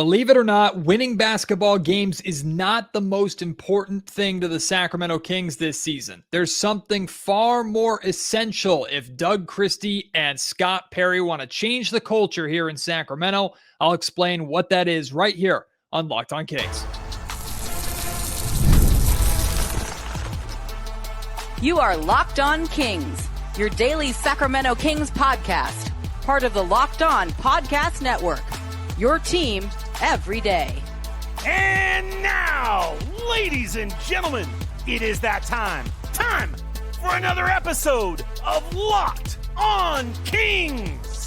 Believe it or not, winning basketball games is not the most important thing to the Sacramento Kings this season. There's something far more essential if Doug Christie and Scott Perry want to change the culture here in Sacramento. I'll explain what that is right here on Locked On Kings. You are Locked On Kings, your daily Sacramento Kings podcast, part of the Locked On Podcast Network, your team every day. And now, ladies and gentlemen, it is that time for another episode of Locked On Kings.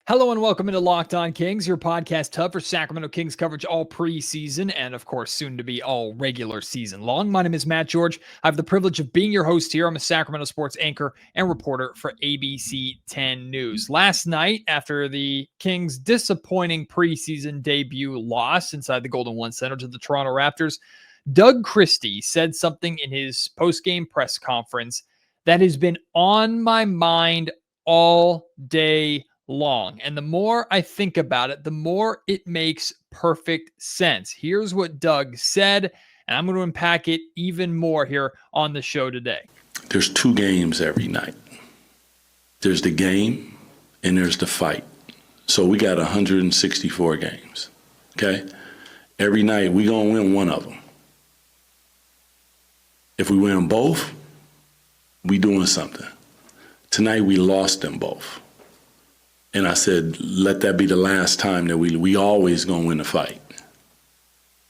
Hello and welcome into Locked On Kings, your podcast hub for Sacramento Kings coverage all preseason and, of course, soon to be all regular season long. My name is Matt George. I have the privilege of being your host here. I'm a Sacramento sports anchor and reporter for ABC 10 News. Last night, after the Kings' disappointing preseason debut loss inside the Golden One Center to the Toronto Raptors, Doug Christie said something in his post-game press conference that has been on my mind all day long. And the more I think about it, the more it makes perfect sense. Here's what Doug said, and I'm going to unpack it even more here on the show today. There's two games every night. There's the game and there's the fight. So we got 164 games, okay? Every night we going to win one of them. If we win both, we doing something. Tonight we lost them both. And I said, let that be the last time that we always gonna win a fight.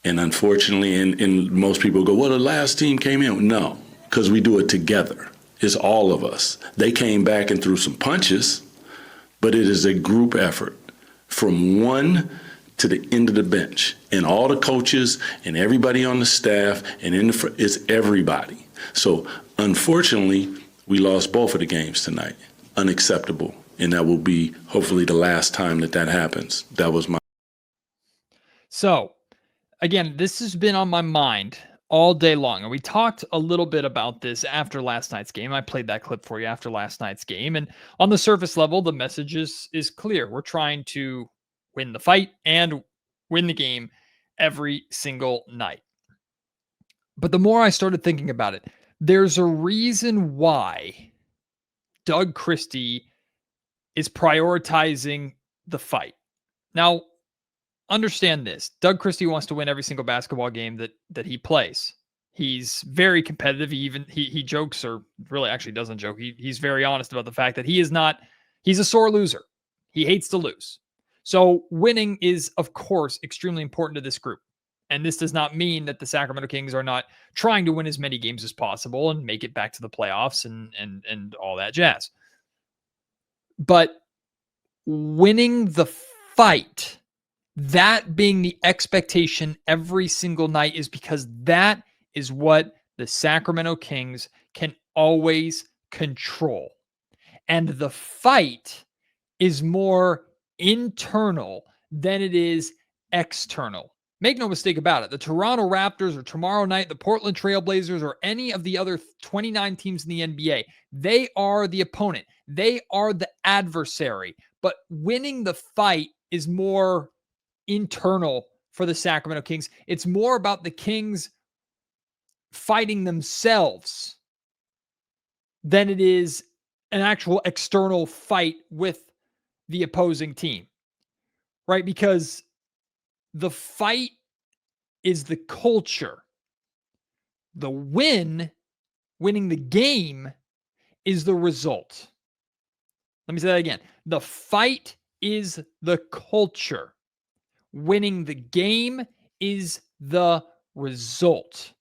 And unfortunately, and most people go, well, the last team came in. No, because we do it together. It's all of us. They came back and threw some punches, but it is a group effort from one to the end of the bench. And all the coaches and everybody on the staff and it's everybody. So unfortunately, we lost both of the games tonight. Unacceptable. And that will be hopefully the last time that happens. That was my. So, again, this has been on my mind all day long. And we talked a little bit about this after last night's game. I played that clip for you after last night's game. And on the surface level, the message is clear. We're trying to win the fight and win the game every single night. But the more I started thinking about it, there's a reason why Doug Christie is prioritizing the fight. Now, understand this. Doug Christie wants to win every single basketball game that he plays. He's very competitive. He jokes, or really actually doesn't joke. He's very honest about the fact that he's a sore loser. He hates to lose. So winning is, of course, extremely important to this group. And this does not mean that the Sacramento Kings are not trying to win as many games as possible and make it back to the playoffs and all that jazz. But winning the fight, that being the expectation every single night, is because that is what the Sacramento Kings can always control. And the fight is more internal than it is external. Make no mistake about it. The Toronto Raptors, or tomorrow night, the Portland Trailblazers, or any of the other 29 teams in the NBA, they are the opponent. They are the adversary. But winning the fight is more internal for the Sacramento Kings. It's more about the Kings fighting themselves than it is an actual external fight with the opposing team, right? Because the fight is the culture. The winning the game, is the result. Let me say that again. The fight is the culture. Winning the game is the result.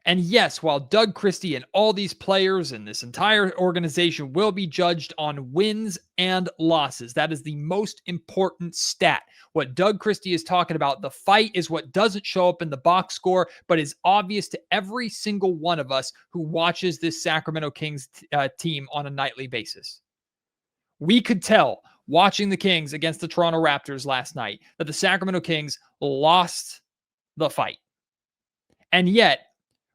And yes, while Doug Christie and all these players and this entire organization will be judged on wins and losses, that is the most important stat. What Doug Christie is talking about, the fight, is what doesn't show up in the box score, but is obvious to every single one of us who watches this Sacramento Kings team on a nightly basis. We could tell watching the Kings against the Toronto Raptors last night that the Sacramento Kings lost the fight. And yet,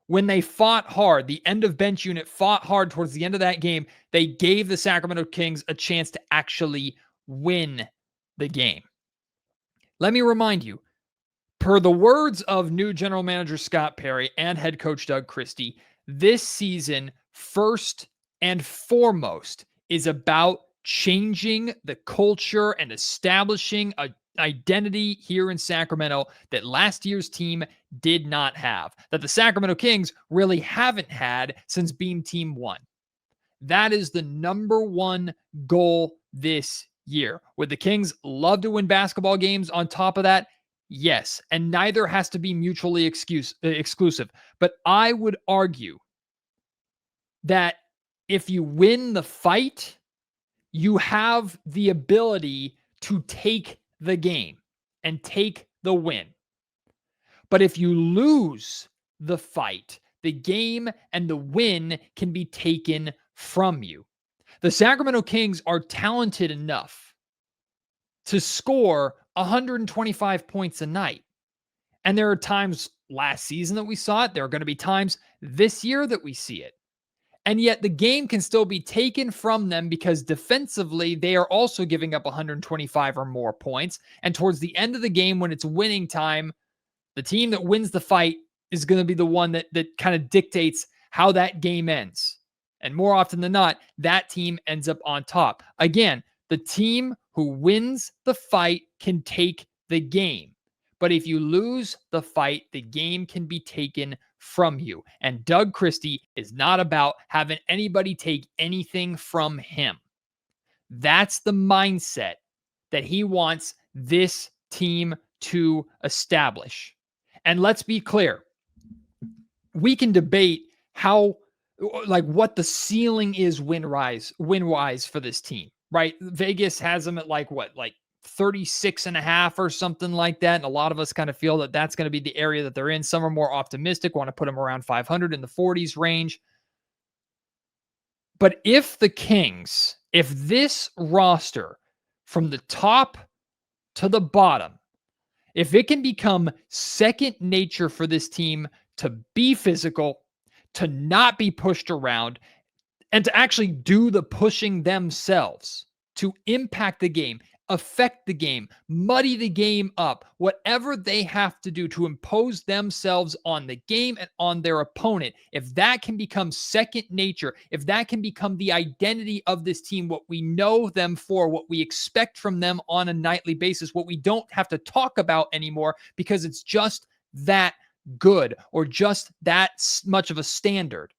when they fought hard, the end of bench unit fought hard towards the end of that game, they gave the Sacramento Kings a chance to actually win the game. Let me remind you, per the words of new general manager Scott Perry and head coach Doug Christie, this season, first and foremost, is about changing the culture and establishing a identity here in Sacramento that last year's team did not have, that the Sacramento Kings really haven't had since Beam Team 1. That is the number one goal this year. Would the Kings love to win basketball games on top of that? Yes. And neither has to be mutually exclusive. But I would argue that if you win the fight, you have the ability to take the game and take the win. But if you lose the fight, the game and the win can be taken from you. The Sacramento Kings are talented enough to score 125 points a night. And there are times last season that we saw it. There are going to be times this year that we see it. And yet the game can still be taken from them because defensively, they are also giving up 125 or more points. And towards the end of the game, when it's winning time, the team that wins the fight is going to be the one that kind of dictates how that game ends. And more often than not, that team ends up on top. Again, the team who wins the fight can take the game. But if you lose the fight, the game can be taken from you. And Doug Christie is not about having anybody take anything from him. That's the mindset that he wants this team to establish. And let's be clear. We can debate what the ceiling is win-wise for this team, right? Vegas has them at like 36.5 or something like that. And a lot of us kind of feel that that's going to be the area that they're in. Some are more optimistic, want to put them around 500 in the 40s range. But if this roster from the top to the bottom, if it can become second nature for this team to be physical, to not be pushed around, and to actually do the pushing themselves, to impact the game, affect the game, muddy the game up, whatever they have to do to impose themselves on the game and on their opponent, if that can become second nature, if that can become the identity of this team, what we know them for, what we expect from them on a nightly basis, what we don't have to talk about anymore because it's just that good or just that much of a standard,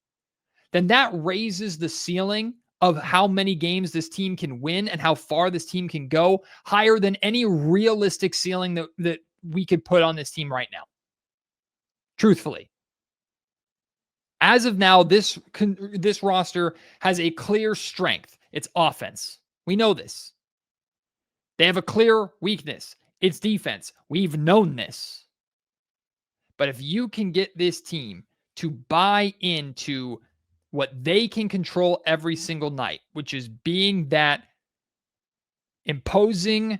then that raises the ceiling of how many games this team can win and how far this team can go higher than any realistic ceiling that we could put on this team right now. Truthfully. As of now, this roster has a clear strength. It's offense. We know this. They have a clear weakness. It's defense. We've known this. But if you can get this team to buy into what they can control every single night, which is being that imposing,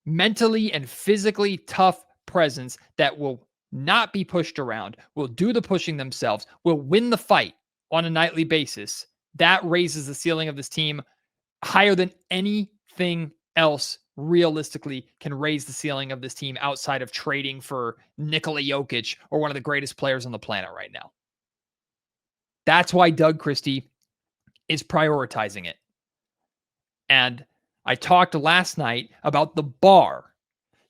mentally and physically tough presence that will not be pushed around, will do the pushing themselves, will win the fight on a nightly basis, that raises the ceiling of this team higher than anything else realistically can raise the ceiling of this team outside of trading for Nikola Jokic or one of the greatest players on the planet right now. That's why Doug Christie is prioritizing it. And I talked last night about the bar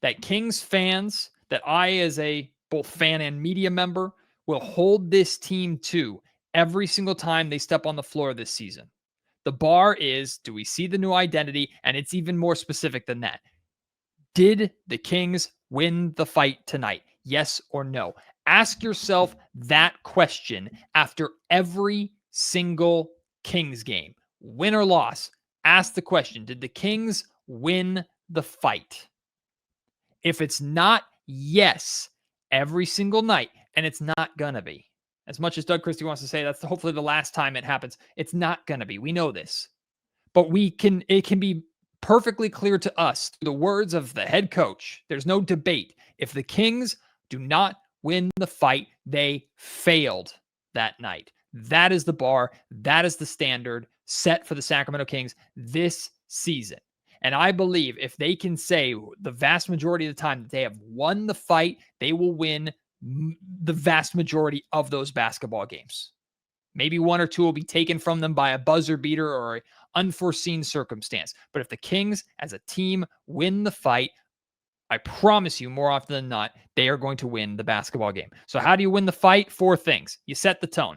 that Kings fans, that I as a both fan and media member, will hold this team to every single time they step on the floor this season. The bar is, do we see the new identity? And it's even more specific than that. Did the Kings win the fight tonight? Yes or no? Ask yourself that question after every single Kings game. Win or loss, ask the question, did the Kings win the fight? If it's not yes every single night, and it's not going to be, as much as Doug Christie wants to say that's hopefully the last time it happens, it's not going to be. We know this. But it can be perfectly clear to us through the words of the head coach. There's no debate. If the Kings do not win the fight, they failed that night. That is the bar. That is the standard set for the Sacramento Kings this season. And I believe if they can say the vast majority of the time that they have won the fight, they will win the vast majority of those basketball games. Maybe one or two will be taken from them by a buzzer beater or an unforeseen circumstance. But if the Kings as a team win the fight, I promise you, more often than not, they are going to win the basketball game. So how do you win the fight? 4 things. You set the tone.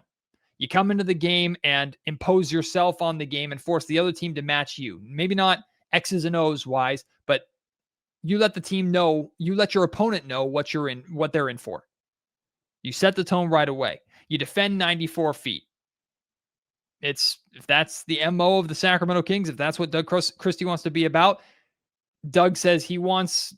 You come into the game and impose yourself on the game and force the other team to match you. Maybe not X's and O's wise, but you let the team know, you let your opponent know what they're in for. You set the tone right away. You defend 94 feet. If that's the MO of the Sacramento Kings, if that's what Doug Christie wants to be about, Doug says he wants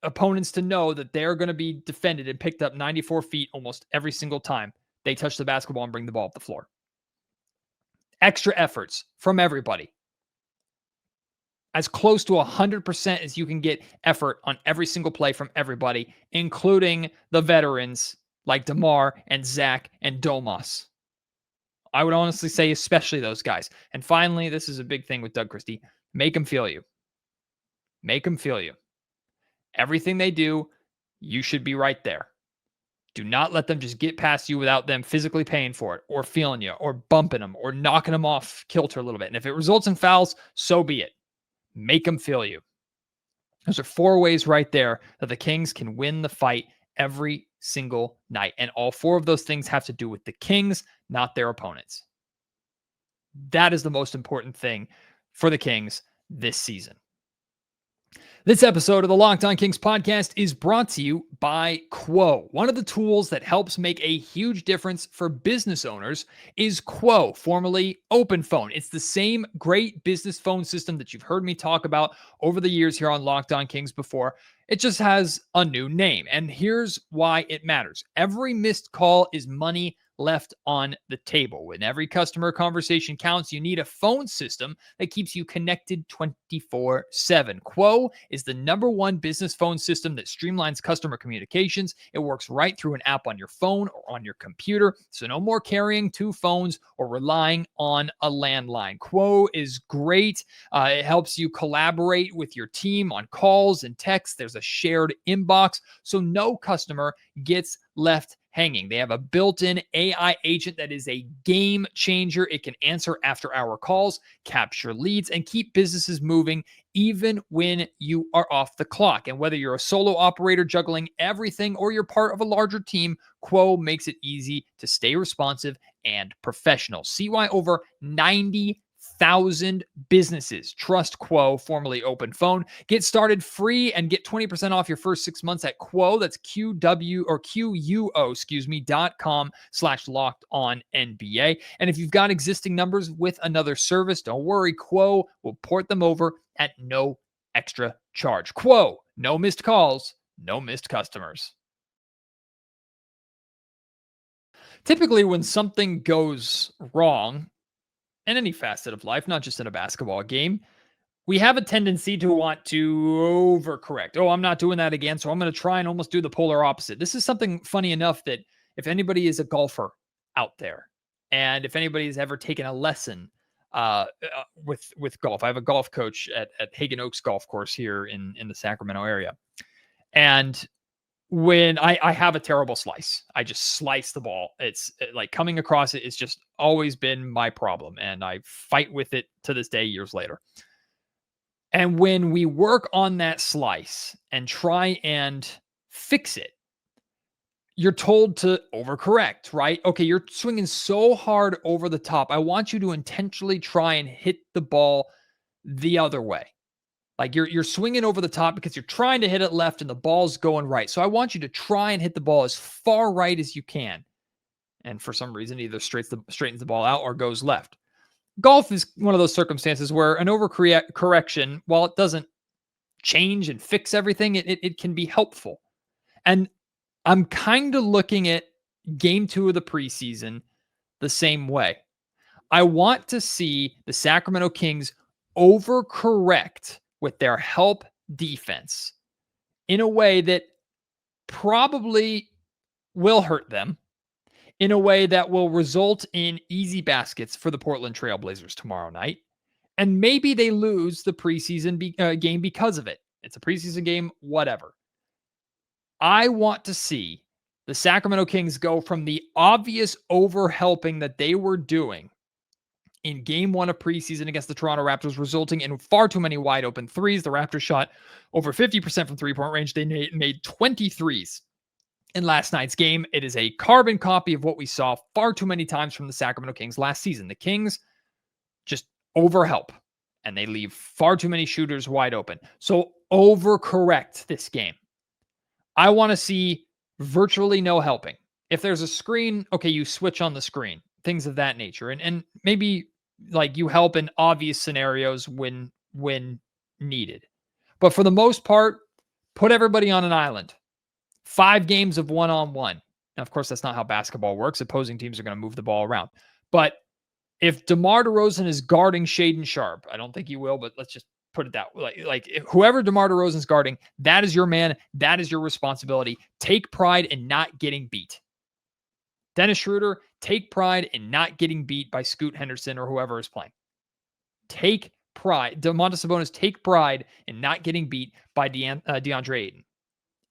opponents to know that they're going to be defended and picked up 94 feet almost every single time they touch the basketball and bring the ball up the floor. Extra efforts from everybody. As close to 100% as you can get effort on every single play from everybody, including the veterans like DeMar and Zach and Domas. I would honestly say especially those guys. And finally, this is a big thing with Doug Christie. Make them feel you. Make them feel you. Everything they do, you should be right there. Do not let them just get past you without them physically paying for it or feeling you or bumping them or knocking them off kilter a little bit. And if it results in fouls, so be it. Make them feel you. Those are 4 ways right there that the Kings can win the fight every single night. And all 4 of those things have to do with the Kings, not their opponents. That is the most important thing for the Kings this season. This episode of the Locked On Kings podcast is brought to you by Quo. One of the tools that helps make a huge difference for business owners is Quo, formerly OpenPhone. It's the same great business phone system that you've heard me talk about over the years here on Locked On Kings before. It just has a new name, and here's why it matters. Every missed call is money left on the table. When every customer conversation counts, you need a phone system that keeps you connected 24/7. Quo is the #1 business phone system that streamlines customer communications. It works right through an app on your phone or on your computer, so no more carrying 2 phones or relying on a landline. Quo is great. It helps you collaborate with your team on calls and texts. There's a shared inbox, so no customer gets left hanging. They have a built-in AI agent that is a game changer. It can answer after-hour calls, capture leads, and keep businesses moving even when you are off the clock. And whether you're a solo operator juggling everything or you're part of a larger team, Quo makes it easy to stay responsive and professional. See why over 90,000 businesses trust Quo, formerly OpenPhone. Get started free and get 20% off your first 6 months at Quo. That's QUO.com/LockedOnNBA. And if you've got existing numbers with another service, don't worry. Quo will port them over at no extra charge. Quo, no missed calls, no missed customers. Typically, when something goes wrong in any facet of life, not just in a basketball game, we have a tendency to want to overcorrect. Oh, I'm not doing that again, so I'm going to try and almost do the polar opposite. This is something funny enough that if anybody is a golfer out there, and if anybody has ever taken a lesson with golf, I have a golf coach at Hagen Oaks Golf Course here in the Sacramento area, and when I have a terrible slice, I just slice the ball. It's like coming across it. It's just always been my problem. And I fight with it to this day, years later. And when we work on that slice and try and fix it, you're told to overcorrect, right? Okay, you're swinging so hard over the top. I want you to intentionally try and hit the ball the other way. Like you're swinging over the top because you're trying to hit it left and the ball's going right. So I want you to try and hit the ball as far right as you can. And for some reason, either straightens the ball out or goes left. Golf is one of those circumstances where an overcorrection, while it doesn't change and fix everything, it can be helpful. And I'm kind of looking at game 2 of the preseason the same way. I want to see the Sacramento Kings overcorrect with their help defense in a way that probably will hurt them, in a way that will result in easy baskets for the Portland Trail Blazers tomorrow night, And maybe they lose the preseason game because of it. It's a preseason game, whatever. I want to see the Sacramento Kings go from the obvious overhelping that they were doing in game one of preseason against the Toronto Raptors, resulting in far too many wide open threes. The Raptors shot over 50% from three-point range. They made 20 threes in last night's game. It is a carbon copy of what we saw far too many times from the Sacramento Kings last season. The Kings just overhelp, and they leave far too many shooters wide open. So overcorrect this game. I want to see virtually no helping. If there's a screen, okay, you switch on the screen, things of that nature. And maybe like you help in obvious scenarios when needed. But for the most part, put everybody on an island. 5 games of one-on-one. Now, of course, that's not how basketball works. Opposing teams are going to move the ball around. But if DeMar DeRozan is guarding Shaedon Sharpe, I don't think he will, but let's just put it that way. Like whoever DeMar DeRozan's guarding, that is your man. That is your responsibility. Take pride in not getting beat. Dennis Schroeder, take pride in not getting beat by Scoot Henderson or whoever is playing. Take pride. Domantas Sabonis, take pride in not getting beat by DeAndre Ayton.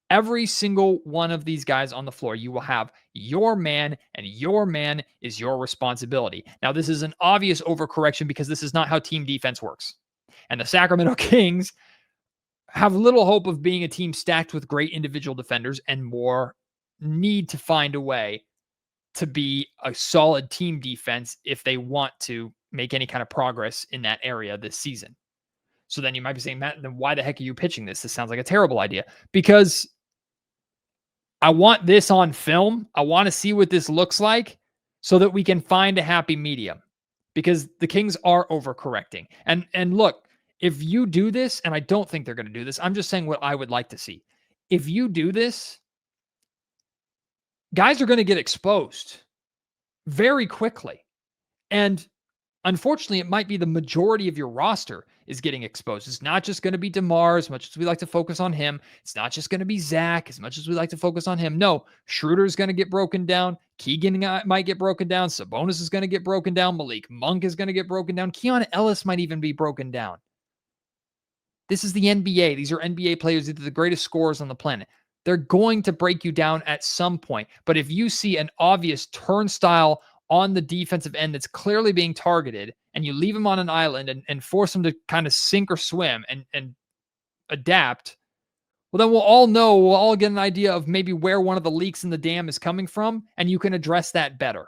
Every single one of these guys on the floor, you will have your man, and your man is your responsibility. Now, this is an obvious overcorrection because this is not how team defense works. And the Sacramento Kings have little hope of being a team stacked with great individual defenders and more need to find a way to be a solid team defense if they want to make any kind of progress in that area this season. So then you might be saying, Matt, then why the heck are you pitching this? This sounds like a terrible idea. Because I want this on film. I want to see what this looks like so that we can find a happy medium, because the Kings are overcorrecting. And look, if you do this, and I don't think they're going to do this, I'm just saying what I would like to see. If you do this, guys are going to get exposed very quickly. And unfortunately, it might be the majority of your roster is getting exposed. It's not just going to be DeMar, as much as we like to focus on him. It's not just going to be Zach, as much as we like to focus on him. No, Schroeder is going to get broken down. Keegan might get broken down. Sabonis is going to get broken down. Malik Monk is going to get broken down. Keon Ellis might even be broken down. This is the NBA. These are NBA players, either the greatest scorers on the planet. They're going to break you down at some point. But if you see an obvious turnstile on the defensive end that's clearly being targeted, and you leave him on an island and force him to kind of sink or swim and adapt, well, then we'll all get an idea of maybe where one of the leaks in the dam is coming from, and you can address that better,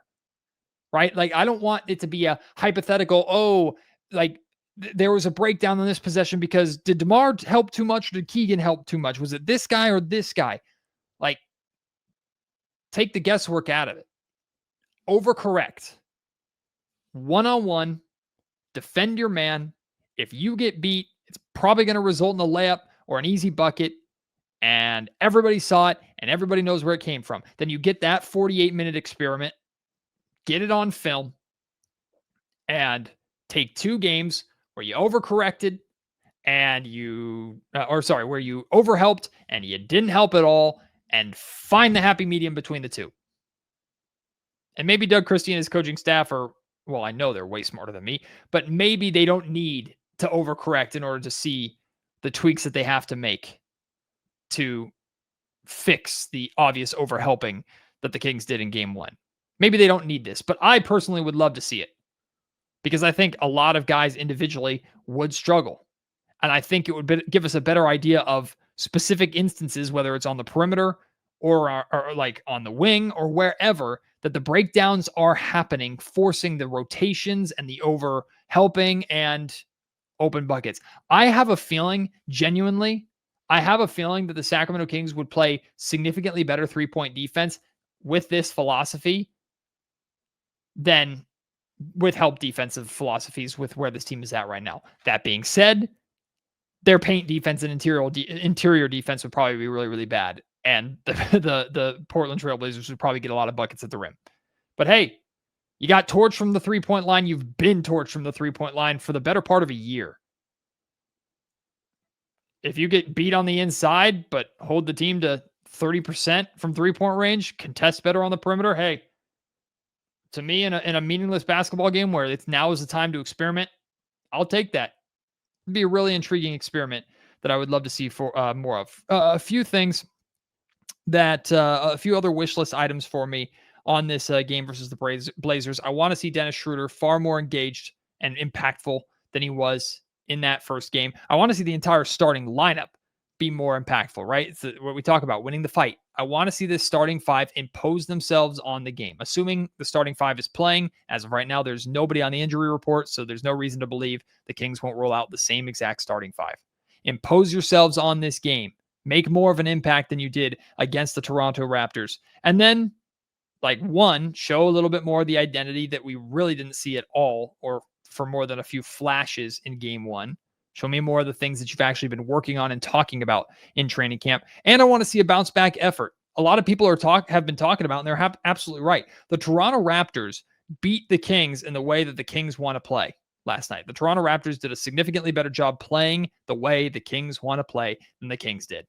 right? Like, I don't want it to be a hypothetical, there was a breakdown in this possession because did DeMar help too much or did Keegan help too much? Was it this guy or this guy? Like, take the guesswork out of it. Overcorrect. One-on-one, defend your man. If you get beat, it's probably going to result in a layup or an easy bucket, and everybody saw it and everybody knows where it came from. Then you get that 48-minute experiment, get it on film, and take 2 games where you overcorrected and where you overhelped and you didn't help at all, and find the happy medium between the two. And maybe Doug Christie and his coaching staff I know they're way smarter than me, but maybe they don't need to overcorrect in order to see the tweaks that they have to make to fix the obvious overhelping that the Kings did in game 1. Maybe they don't need this, but I personally would love to see it, because I think a lot of guys individually would struggle. And I think it would give us a better idea of specific instances, whether it's on the perimeter or like on the wing or wherever, that the breakdowns are happening, forcing the rotations and the over helping and open buckets. I have a feeling, genuinely, that the Sacramento Kings would play significantly better 3-point defense with this philosophy than with help defensive philosophies with where this team is at right now. That being said, their paint defense and interior defense would probably be really, really bad. And the Portland Trailblazers would probably get a lot of buckets at the rim. But hey, you got torched from the 3-point line. You've been torched from the 3-point line for the better part of a year. If you get beat on the inside, but hold the team to 30% from 3-point range, contest better on the perimeter, hey, to me, in a meaningless basketball game where now is the time to experiment, I'll take that. It'd be a really intriguing experiment that I would love to see for more of. A few things that a few other wish list items for me on this game versus the Blazers. I want to see Dennis Schroeder far more engaged and impactful than he was in that first game. I want to see the entire starting lineup be more impactful, right? It's what we talk about, winning the fight. I want to see this starting five impose themselves on the game. Assuming the starting five is playing, as of right now, there's nobody on the injury report, so there's no reason to believe the Kings won't roll out the same exact starting five. Impose yourselves on this game. Make more of an impact than you did against the Toronto Raptors. And then, show a little bit more of the identity that we really didn't see at all, or for more than a few flashes in game one. Show me more of the things that you've actually been working on and talking about in training camp. And I want to see a bounce back effort. A lot of people have been talking about, and they're absolutely right. The Toronto Raptors beat the Kings in the way that the Kings want to play last night. The Toronto Raptors did a significantly better job playing the way the Kings want to play than the Kings did.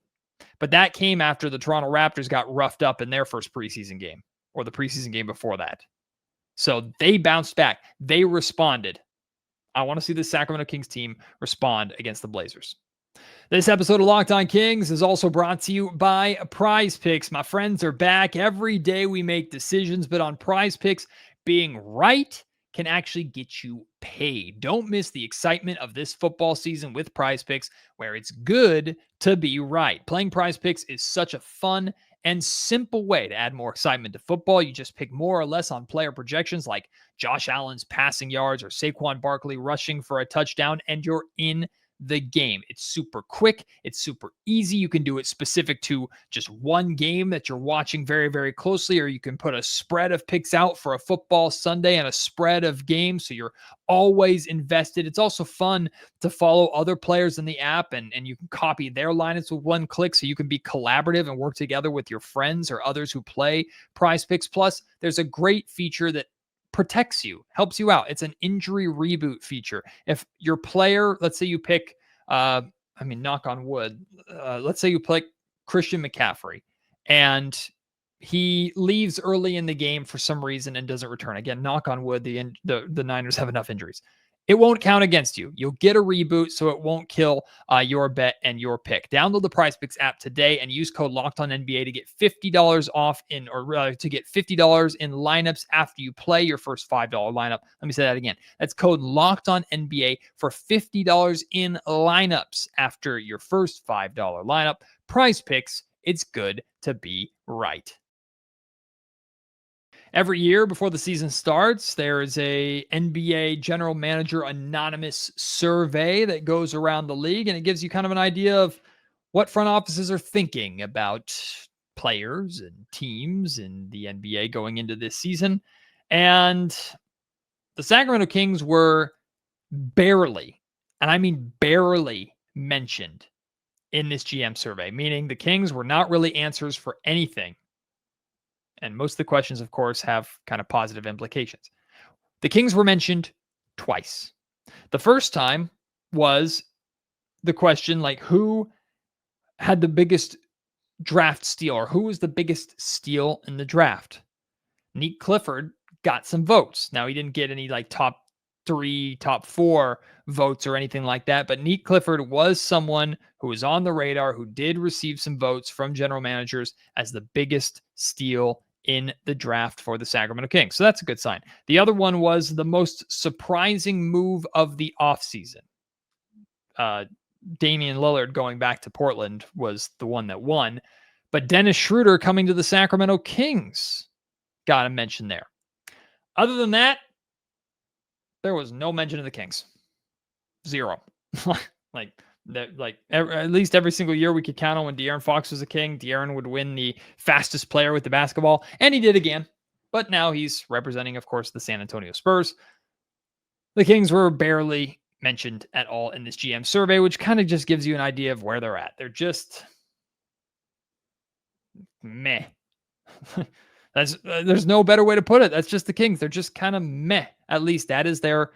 But that came after the Toronto Raptors got roughed up in their first preseason game, or the preseason game before that. So they bounced back. They responded. I want to see the Sacramento Kings team respond against the Blazers. This episode of Locked On Kings is also brought to you by Prize Picks. My friends are back. Every day we make decisions, but on Prize Picks, being right can actually get you paid. Don't miss the excitement of this football season with Prize Picks, where it's good to be right. Playing Prize Picks is such a fun and simple way to add more excitement to football. You just pick more or less on player projections like Josh Allen's passing yards or Saquon Barkley rushing for a touchdown, and you're in the game. It's super quick. It's super easy. You can do it specific to just one game that you're watching very, very closely, or you can put a spread of picks out for a football Sunday and a spread of games, so you're always invested. It's also fun to follow other players in the app, and you can copy their lineups with one click, so you can be collaborative and work together with your friends or others who play Prize Picks. Plus, there's a great feature that protects you, helps you out. It's an injury reboot feature. If your player, let's say you pick, knock on wood, let's say you pick Christian McCaffrey and he leaves early in the game for some reason and doesn't return. Again, knock on wood, the Niners have enough injuries. It won't count against you. You'll get a reboot, so it won't kill your bet and your pick. Download the Prize Picks app today and use code LOCKEDONNBA to get $50 off to get $50 in lineups after you play your first $5 lineup. Let me say that again. That's code LOCKEDONNBA for $50 in lineups after your first $5 lineup. Prize Picks, it's good to be right. Every year before the season starts, there is a NBA general manager anonymous survey that goes around the league, and it gives you kind of an idea of what front offices are thinking about players and teams in the NBA going into this season. And the Sacramento Kings were barely, and I mean barely, mentioned in this GM survey, meaning the Kings were not really answers for anything. And most of the questions, of course, have kind of positive implications. The Kings were mentioned twice. The first time was the question, who had the biggest draft steal, or who was the biggest steal in the draft? Nick Clifford got some votes. Now, he didn't get any top 3, top 4 votes or anything like that, but Nick Clifford was someone who was on the radar, who did receive some votes from general managers as the biggest steal in the draft for the Sacramento Kings. So that's a good sign. The other one was the most surprising move of the offseason. Damian Lillard going back to Portland was the one that won, but Dennis Schroeder coming to the Sacramento Kings got to mention there. Other than that, there was no mention of the Kings. Zero. At least every single year we could count on when De'Aaron Fox was a King, De'Aaron would win the fastest player with the basketball, and he did again. But now he's representing, of course, the San Antonio Spurs. The Kings were barely mentioned at all in this GM survey, which kind of just gives you an idea of where they're at. They're just meh. There's no better way to put it. That's just the Kings. They're just kind of meh. At least that is their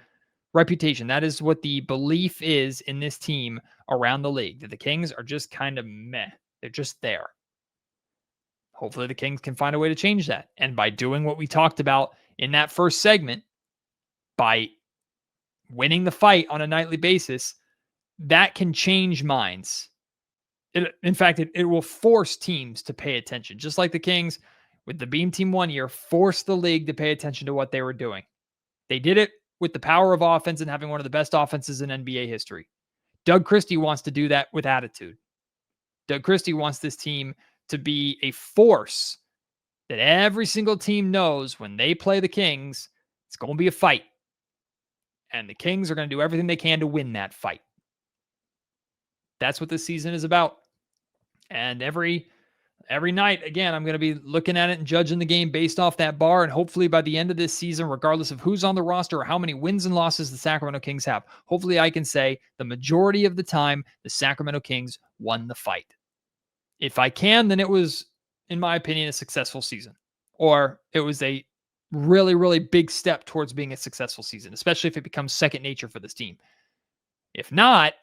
reputation. That is what the belief is in this team around the league, that the Kings are just kind of meh. They're just there. Hopefully the Kings can find a way to change that. And by doing what we talked about in that first segment, by winning the fight on a nightly basis, that can change minds. In fact, it will force teams to pay attention, just like the Kings with the Beam Team one year forced the league to pay attention to what they were doing. They did it with the power of offense and having one of the best offenses in NBA history. Doug Christie wants to do that with attitude. Doug Christie wants this team to be a force that every single team knows when they play the Kings, it's going to be a fight. And the Kings are going to do everything they can to win that fight. That's what this season is about. And every night, again, I'm going to be looking at it and judging the game based off that bar. And hopefully by the end of this season, regardless of who's on the roster or how many wins and losses the Sacramento Kings have, hopefully I can say the majority of the time, the Sacramento Kings won the fight. If I can, then it was, in my opinion, a successful season. Or it was a really, really big step towards being a successful season, especially if it becomes second nature for this team. If not,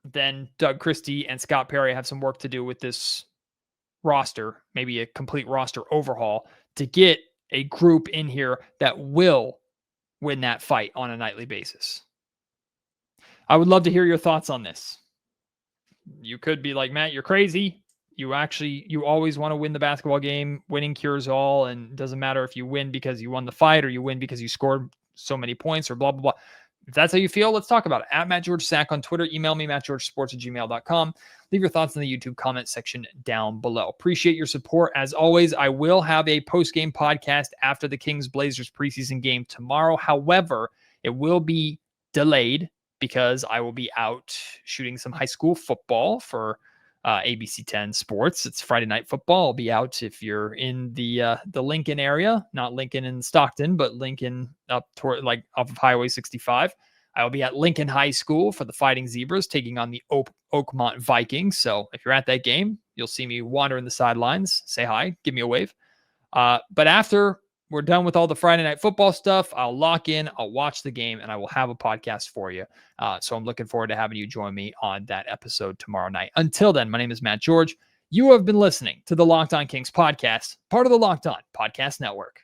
then Doug Christie and Scott Perry have some work to do with this roster, maybe a complete roster overhaul to get a group in here that will win that fight on a nightly basis. I would love to hear your thoughts on this. You could be like, Matt, you're crazy. You always want to win the basketball game. Winning cures all. And it doesn't matter if you win because you won the fight or you win because you scored so many points or blah, blah, blah. If that's how you feel, let's talk about it. At Matt George Sack on Twitter. Email me, mattgeorgesports@gmail.com. Leave your thoughts in the YouTube comment section down below. Appreciate your support. As always, I will have a post-game podcast after the Kings-Blazers preseason game tomorrow. However, it will be delayed because I will be out shooting some high school football for ABC 10 Sports. It's Friday Night Football. I'll be out if you're in the Lincoln area, not Lincoln and Stockton, but Lincoln up toward like off of Highway 65. I will be at Lincoln High School for the Fighting Zebras taking on the Oakmont Vikings. So if you're at that game, you'll see me wandering the sidelines. Say hi, give me a wave. But after we're done with all the Friday Night Football stuff, I'll lock in, I'll watch the game, and I will have a podcast for you. So I'm looking forward to having you join me on that episode tomorrow night. Until then, my name is Matt George. You have been listening to the Locked On Kings podcast, part of the Locked On Podcast Network.